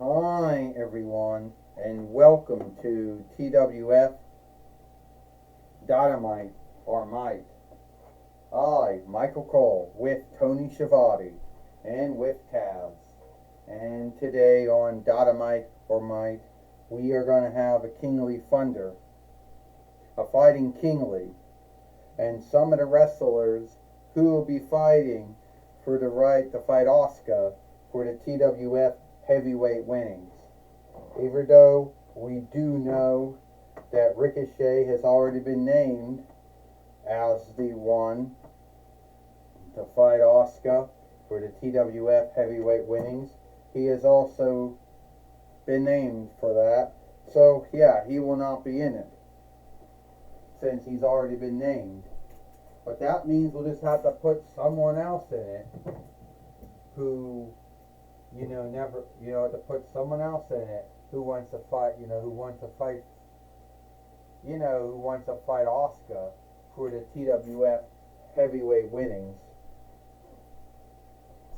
Hi everyone, and welcome to TWF Dynamite or Might. I, Michael Cole, with Tony Schiavone, and with Taz. And today on Dynamite or Might, we are going to have a Kingly Thunder, a fighting Kingly, and some of the wrestlers who will be fighting for the right to fight Asuka for the TWF heavyweight winnings. Even though we do know that Ricochet has already been named as the one to fight Asuka for the TWF heavyweight winnings, he has also been named for that. So yeah, he will not be in it since he's already been named. But that means we'll just have to put someone else in it who to put someone else in it who wants to fight, who wants to fight Asuka for the TWF heavyweight winnings.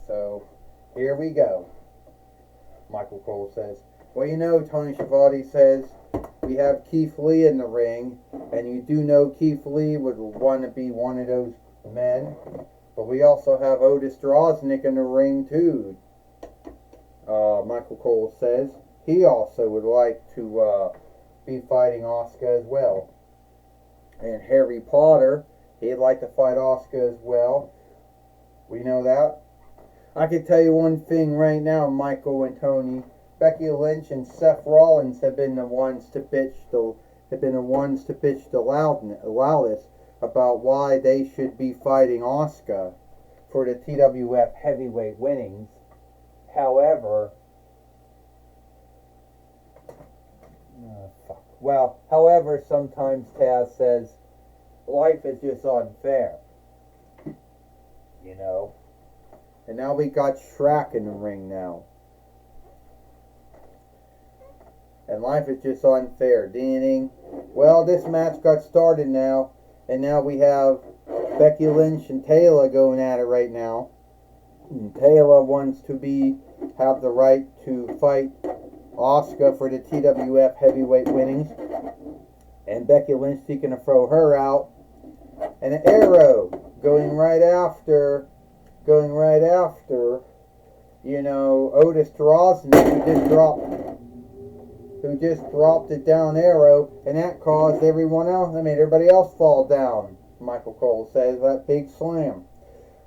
So, here we go. Michael Cole says, well, Tony Schiavone says, we have Keith Lee in the ring, and you do know Keith Lee would want to be one of those men, but we also have Otis Drosnick in the ring too. Michael Cole says he also would like to be fighting Asuka as well. And Harry Potter, he'd like to fight Asuka as well. We know that. I can tell you one thing right now, Michael and Tony. Becky Lynch and Seth Rollins have been the ones to pitch the loudest about why they should be fighting Asuka for the TWF heavyweight winnings. However, sometimes Taz says life is just unfair, And now we got Shrek in the ring now. And life is just unfair. Ding. Well, this match got started now, and now we have Becky Lynch and Taylor going at it right now. And Taylor wants to have the right to fight Asuka for the TWF heavyweight winnings, and Becky Lynch seeking to throw her out, and an arrow going right after, Otis Drosnick, who just dropped it down arrow, and that caused everybody else fall down. Michael Cole says that big slam.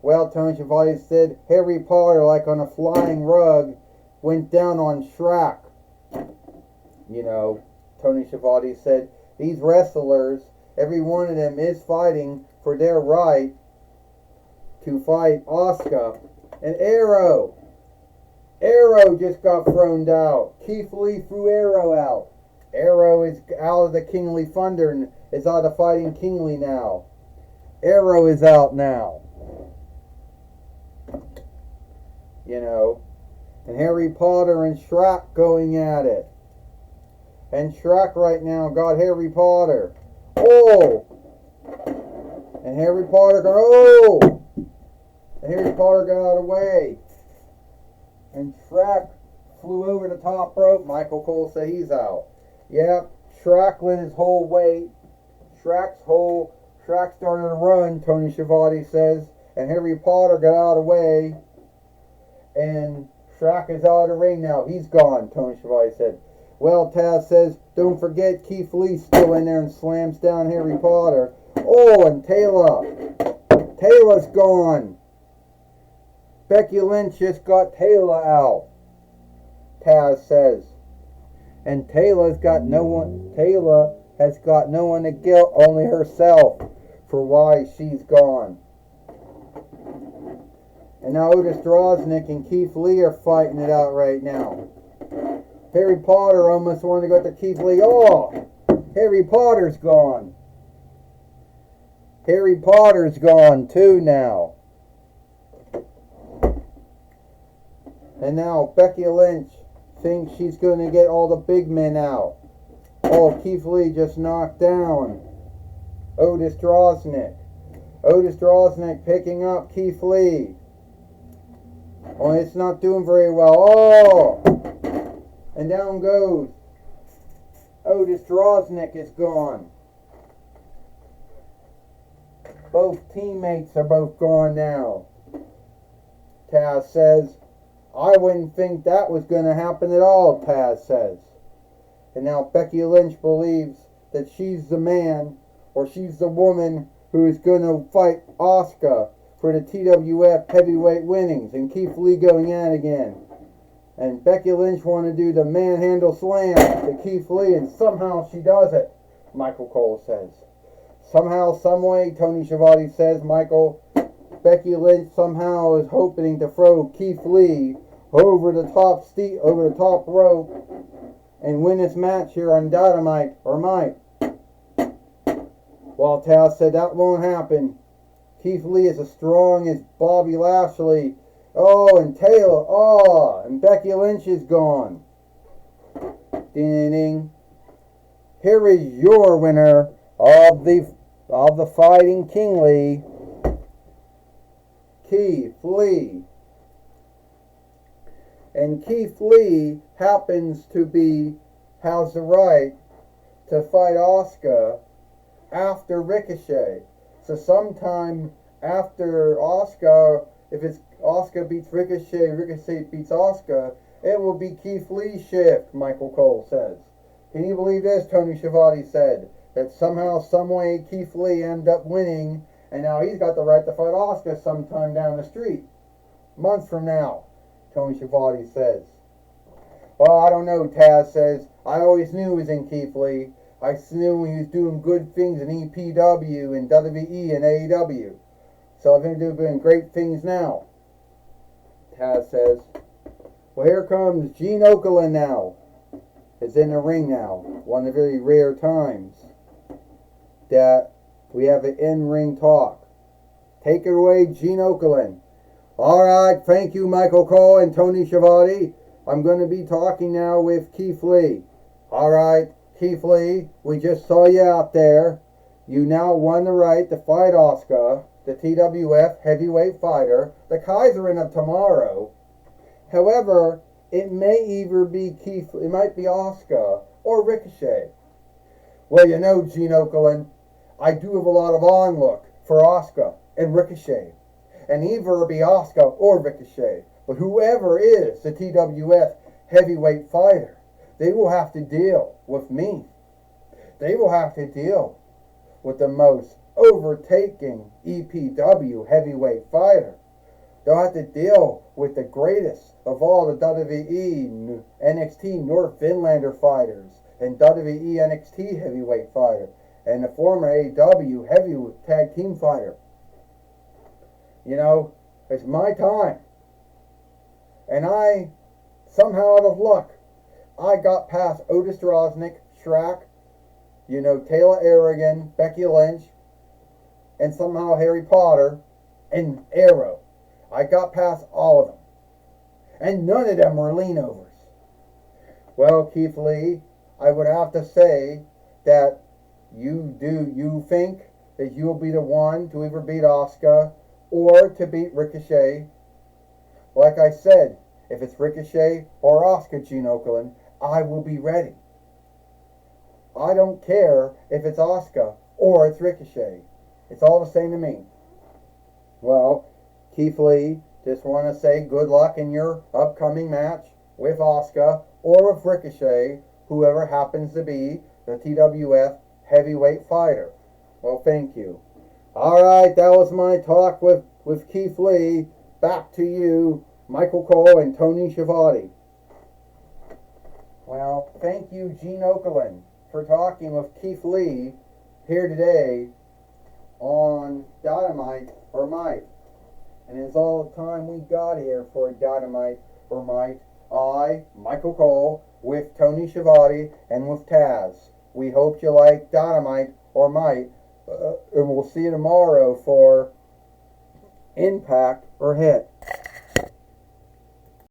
Well, Tony Schiavone said Harry Potter, like on a flying rug, went down on Shrek. Tony Schiavone said these wrestlers, every one of them is fighting for their right to fight Asuka. And Arrow just got thrown out. Keith Lee threw Arrow out. Arrow is out of the Kingly Thunder and is out of fighting Kingly now. Arrow is out now. And Harry Potter and Shrek going at it. And Shrek right now got Harry Potter. Oh! And Harry Potter And Harry Potter got out of the way. And Shrek flew over the top rope. Michael Cole said he's out. Yep, Shrek lent his whole weight. Shrek started to run, Tony Schiavone says. And Harry Potter got out of the way. And Shrek is out of the ring now. He's gone, Tony Schiavone said. Well, Taz says, don't forget Keith Lee's still in there and slams down Harry Potter. Oh, and Taylor's gone. Becky Lynch just got Taylor out, Taz says. And Taylor has got no one to guilt, only herself, for why she's gone. And now Otis Drosnick and Keith Lee are fighting it out right now. Harry Potter almost wanted to go to Keith Lee. Oh, Harry Potter's gone. Harry Potter's gone too now. And now Becky Lynch thinks she's going to get all the big men out. Oh, Keith Lee just knocked down Otis Drosnick. Otis Drosnick picking up Keith Lee. Oh, it's not doing very well. Oh! And down goes. Otis Droznick is gone. Both teammates are both gone now. Taz says, I wouldn't think that was going to happen at all, Taz says. And now Becky Lynch believes that she's the man, or she's the woman who is going to fight Asuka for the TWF heavyweight winnings, and Keith Lee going at it again. And Becky Lynch want to do the manhandle slam to Keith Lee, and somehow she does it, Michael Cole says. Somehow, someway, Tony Schiavone says, Becky Lynch somehow is hoping to throw Keith Lee over the top rope and win this match here on Dynamite or Mike. Well, Taz said that won't happen. Keith Lee is as strong as Bobby Lashley. Oh, and Taylor. Oh, and Becky Lynch is gone. Ding, ding, ding. Here is your winner of the Fighting King Lee, Keith Lee. And Keith Lee has the right to fight Asuka after Ricochet. So sometime after Asuka, if it's Asuka beats Ricochet, Ricochet beats Asuka, it will be Keith Lee's shift, Michael Cole says. Can you believe this? Tony Schiavone said that somehow, someway, Keith Lee ended up winning, and now he's got the right to fight Asuka sometime down the street. Months from now, Tony Schiavone says. Well, I don't know, Taz says. I always knew he was in Keith Lee. I knew he was doing good things in EPW and WWE and AEW. So I think they're doing great things now. Taz says. Well, here comes Gene Okerlund now. Is in the ring now. One of the very rare times that we have an in-ring talk. Take it away, Gene Okerlund. All right, thank you, Michael Cole and Tony Schiavone. I'm going to be talking now with Keith Lee. All right, Keith Lee, we just saw you out there. You now won the right to fight Asuka, the TWF heavyweight fighter, the Kaiserin of tomorrow. However, it may either be it might be Asuka or Ricochet. Well, you know, Gene Okerlund, I do have a lot of onlook for Asuka and Ricochet. And either it'll be Asuka or Ricochet. But whoever is the TWF heavyweight fighter, they will have to deal with me. They will have to deal with the most overtaking EPW heavyweight fighter. They'll have to deal with the greatest of all the WWE NXT North Finlander fighters and WWE NXT heavyweight fighter and the former AEW heavyweight tag team fighter. You know, it's my time. And I, somehow out of luck, I got past Otis Droznick, Shrek, you know, Taylor Aragon, Becky Lynch, and somehow Harry Potter and Arrow. I got past all of them. And none of them were leanovers. Well, Keith Lee, I would have to say that you think that you'll be the one to either beat Asuka or to beat Ricochet. Like I said, if it's Ricochet or Asuka, Gene Okerlund, I will be ready. I don't care if it's Asuka or it's Ricochet. It's all the same to me. Well, Keith Lee, just want to say good luck in your upcoming match with Asuka or with Ricochet, whoever happens to be the TWF heavyweight fighter. Well, thank you. All right, that was my talk with Keith Lee. Back to you, Michael Cole and Tony Schiavone. Well, thank you, Gene Okerlund, for talking with Keith Lee here today on Dynamite or Mike. And it's all the time we got here for Dynamite or Mike. I, Michael Cole, with Tony Schiavone and with Taz. We hope you like Dynamite or Mike. And we'll see you tomorrow for Impact or Hit.